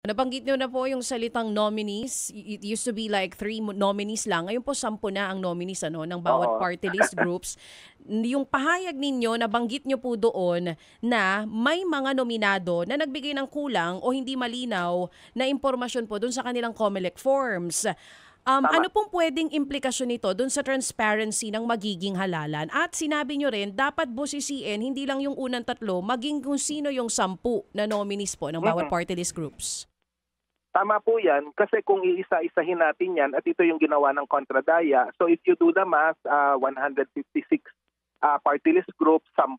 Nabanggit niyo na po yung salitang nominees. It used to be like three nominees lang. Ngayon po 10 na ang nominees ng bawat Oo. party list groups. Yung pahayag ninyo, nabanggit niyo po doon na may mga nominado na nagbigay ng kulang o hindi malinaw na impormasyon po doon sa kanilang COMELEC forms. Tama. Ano pong pwedeng implikasyon nito doon sa transparency ng magiging halalan? At sinabi nyo rin, dapat busisiin hindi lang yung unang tatlo, maging kung sino yung 10 na nominees po ng bawat Mm. party list groups. Tama po yan kasi kung iisa-isahin natin yan at ito yung ginawa ng Kontradaya. So if you do the math, 156 party list group, 10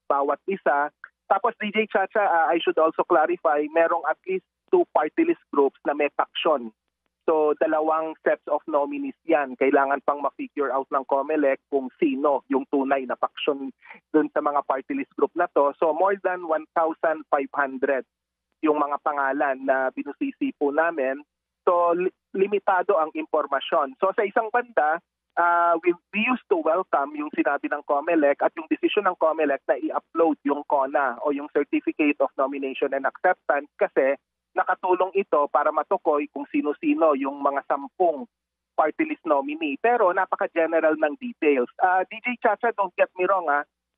bawat isa. Tapos DJ Chacha, I should also clarify, merong at least 2 party list groups na may faction. So dalawang sets of nominees yan. Kailangan pang ma-figure out ng COMELEC kung sino yung tunay na faction dun sa mga party list group na to. So more than 1,500 yung mga pangalan na binusisi po namin. So, limitado ang impormasyon. So, sa isang banda, we used to welcome yung sinabi ng COMELEC at yung decision ng COMELEC na i-upload yung CONA o yung Certificate of Nomination and Acceptance kasi nakatulong ito para matukoy kung sino-sino yung mga 10 party list nominee. Pero napaka-general ng details. DJ Chacha, don't get me wrong,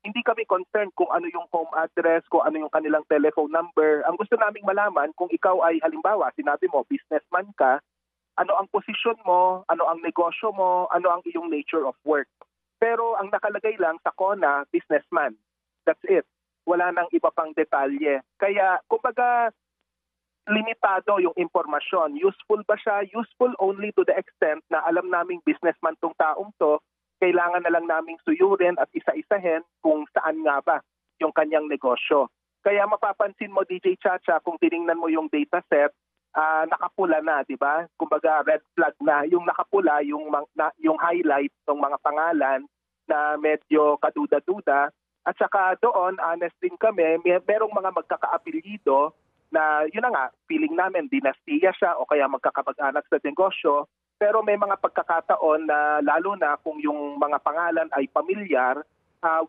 hindi kami concerned kung ano yung home address, kung ano yung kanilang telephone number. Ang gusto naming malaman kung ikaw ay halimbawa, sinabi mo, businessman ka, ano ang posisyon mo, ano ang negosyo mo, ano ang iyong nature of work. Pero ang nakalagay lang sa CONA, businessman. That's it. Wala nang iba pang detalye. Kaya, kumbaga, limitado yung impormasyon. Useful ba siya? Useful only to the extent na alam naming businessman tong taong to, kailangan na lang naming suyurin at isa-isahin kung saan nga ba yung kanyang negosyo. Kaya mapapansin mo, DJ Chacha, kung tiningnan mo yung dataset, nakapula na, di ba? Kumbaga red flag na. Yung nakapula, yung highlight ng mga pangalan na medyo kaduda-duda. At saka doon, honest din kami, merong mga magkakaapelyido na yun na nga, feeling namin dinastiya siya o kaya magkakapag-anak sa negosyo. Pero may mga pagkakataon na lalo na kung yung mga pangalan ay pamilyar,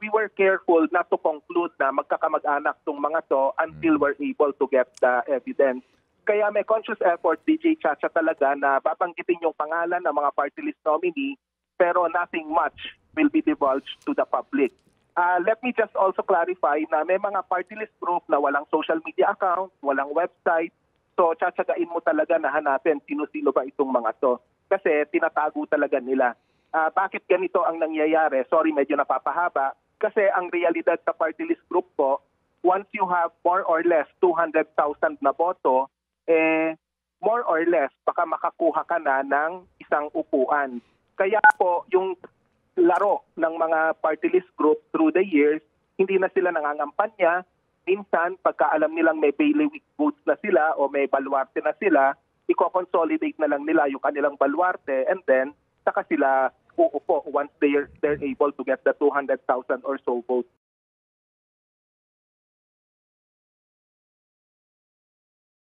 we were careful not to conclude na magkakamag-anak tong mga to until we're able to get the evidence. Kaya may conscious effort, DJ Chacha, talaga na babanggitin yung pangalan ng mga party list nominee pero nothing much will be divulged to the public. Let me just also clarify na may mga party list group na walang social media account, walang website. So, tsatsagain mo talaga na hanapin sino-sino ba itong mga to. Kasi tinatago talaga nila. Bakit ganito ang nangyayari? Sorry, medyo napapahaba. Kasi ang realidad sa party list group po, once you have more or less 200,000 na boto, more or less, baka makakuha ka na ng isang upuan. Kaya po, yung laro ng mga party list group through the years, hindi na sila nangangampanya. Minsan, pagka alam nilang may bailiwick votes na sila o may baluarte na sila, i-consolidate na lang nila yung kanilang baluarte and then saka sila uupo once they're able to get the 200,000 or so votes.